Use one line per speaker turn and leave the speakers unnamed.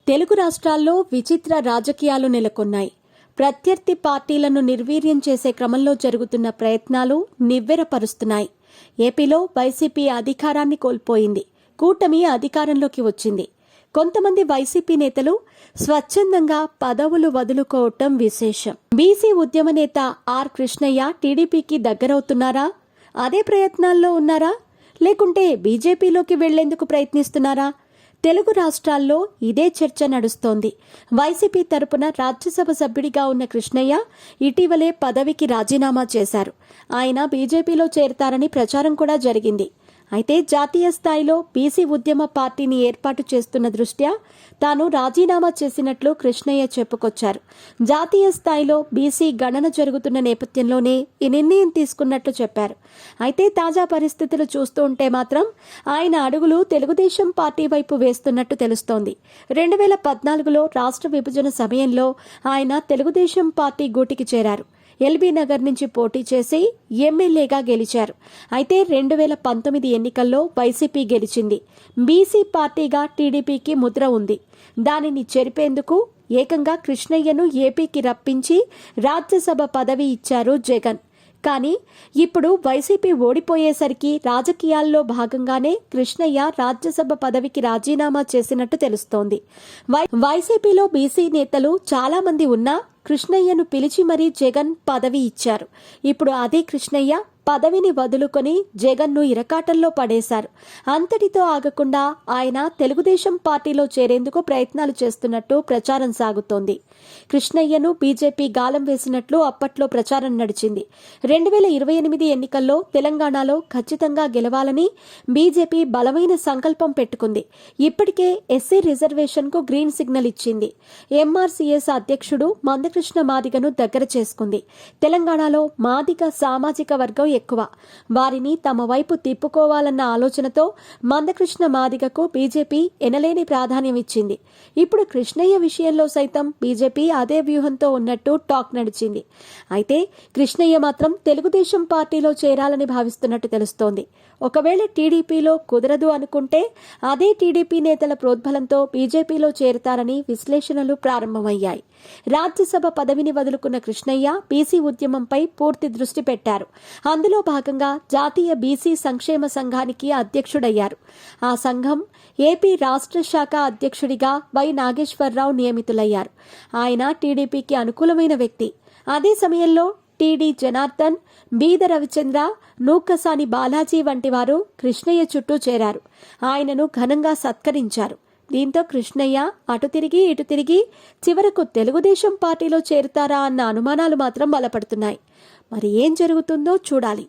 తెలుగు రాష్ట్రాల్లో విచిత్ర రాజకీయాలు నెలకొన్నాయి. ప్రత్యర్థి పార్టీలను నిర్వీర్యం చేసే క్రమంలో జరుగుతున్న ప్రయత్నాలు నివ్వెరపరుస్తున్నాయి. ఏపీలో వైసీపీ అధికారాన్ని కోల్పోయింది. కూటమి అధికారంలోకి వచ్చింది. కొంతమంది వైసీపీ నేతలు స్వచ్ఛందంగా పదవులు వదులుకోవటం విశేషం. బీసీ ఉద్యమ నేత ఆర్ కృష్ణయ్య టీడీపీకి దగ్గరవుతున్నారా? అదే ప్రయత్నాల్లో ఉన్నారా? లేకుంటే బీజేపీలోకి వెళ్లేందుకు ప్రయత్నిస్తున్నారా? తెలుగు రాష్ట్రాల్లో ఇదే చర్చ నడుస్తోంది. వైసీపీ తరపున రాజ్యసభ సభ్యుడిగా ఉన్న కృష్ణయ్య ఇటీవలే పదవికి రాజీనామా చేశారు. ఆయన బీజేపీలో చేరతారని ప్రచారం కూడా జరిగింది. అయితే జాతీయ స్థాయిలో బీసీ ఉద్యమ పార్టీని ఏర్పాటు చేస్తున్న దృష్ట్యా తాను రాజీనామా చేసినట్లు కృష్ణయ్య చెప్పుకొచ్చారు. జాతీయ స్థాయిలో బీసీ గణన జరుగుతున్న నేపథ్యంలోనే ఈ నిర్ణయం తీసుకున్నట్లు చెప్పారు. అయితే తాజా పరిస్థితులు చూస్తూ ఉంటే మాత్రం ఆయన అడుగులు తెలుగుదేశం పార్టీ వైపు వేస్తున్నట్టు తెలుస్తోంది. 2014లో రాష్ట్ర విభజన సమయంలో ఆయన తెలుగుదేశం పార్టీ గూటికి చేరారు. ఎల్బీ నగర్ నుంచి పోటీ చేసి ఎమ్మెల్యేగా గెలిచారు. అయితే 2019 ఎన్నికల్లో వైసీపీ గెలిచింది. బీసీ పార్టీగా టీడీపీకి ముద్ర ఉంది. దానిని చెరిపేందుకు ఏకంగా కృష్ణయ్యను ఏపీకి రప్పించి రాజ్యసభ పదవి ఇచ్చారు జగన్. కానీ ఇప్పుడు వైసీపీ ఓడిపోయేసరికి రాజకీయాల్లో భాగంగానే కృష్ణయ్య రాజ్యసభ పదవికి రాజీనామా చేసినట్టు తెలుస్తోంది. వైసీపీలో బీసీ నేతలు చాలా మంది ఉన్నా కృష్ణయ్యను పిలిచి మరీ జగన్ పదవి ఇచ్చారు. ఇప్పుడు అదే కృష్ణయ్య పదవిని వదులుకొని జగన్ను ఇరకాటంలో పడేశారు. అంతటితో ఆగకుండా ఆయన తెలుగుదేశం పార్టీలో చేరేందుకు ప్రయత్నాలు చేస్తున్నట్టు ప్రచారం సాగుతోంది. కృష్ణయ్యను బీజేపీ గాలం వేసినట్లు అప్పట్లో ప్రచారం నడిచింది. 2028 ఎన్నికల్లో తెలంగాణలో ఖచ్చితంగా గెలవాలని బీజేపీ బలమైన సంకల్పం పెట్టుకుంది. ఇప్పటికే ఎస్సీ రిజర్వేషన్కు గ్రీన్ సిగ్నల్ ఇచ్చింది. ఎంఆర్సీఎస్ అధ్యక్షుడు మందకృష్ణ మాదిగను దగ్గర చేసుకుంది. తెలంగాణలో మాదిగ సామాజిక వర్గం ఎక్కువ. వారిని తమ వైపు తిప్పుకోవాలన్న ఆలోచనతో మందకృష్ణ మాదిగకు బీజేపీ ఎనలేని ప్రాధాన్యం ఇచ్చింది. ఇప్పుడు కృష్ణయ్య విషయంలో సైతం బీజేపీ అదే వ్యూహంతో ఉన్నట్టు టాక్ నడిచింది. అయితే కృష్ణయ్య మాత్రం తెలుగుదేశం పార్టీలో చేరాలని భావిస్తున్నట్టు తెలుస్తోంది. ఒకవేళ టీడీపీలో కుదరదు అనుకుంటే అదే టీడీపీ నేతల ప్రోద్బలంతో బీజేపీలో చేరతారని విశ్లేషణలు ప్రారంభమయ్యాయి. రాజ్యసభ పదవిని వదులుకున్న కృష్ణయ్య బీసీ ఉద్యమంపై పూర్తి దృష్టి పెట్టారు. అందులో భాగంగా జాతీయ బీసీ సంక్షేమ సంఘానికి అధ్యక్షుడయ్యారు. ఆ సంఘం ఏపీ రాష్ట్ర శాఖ అధ్యక్షుడిగా వై నాగేశ్వరరావు నియమితులయ్యారు. ఆయన టీడీపీకి అనుకూలమైన వ్యక్తి. అదే సమయంలో టీడీ జనార్దన్, బీద రవిచంద్ర, నూకసాని బాలాజీ వంటి వారు కృష్ణయ్య చుట్టూ చేరారు. ఆయనను ఘనంగా సత్కరించారు. దీంతో కృష్ణయ్య అటు తిరిగి ఇటు తిరిగి చివరకు తెలుగుదేశం పార్టీలో చేరుతారా అన్న అనుమానాలు మాత్రం బలపడుతున్నాయి. మరి ఏం జరుగుతుందో చూడాలి.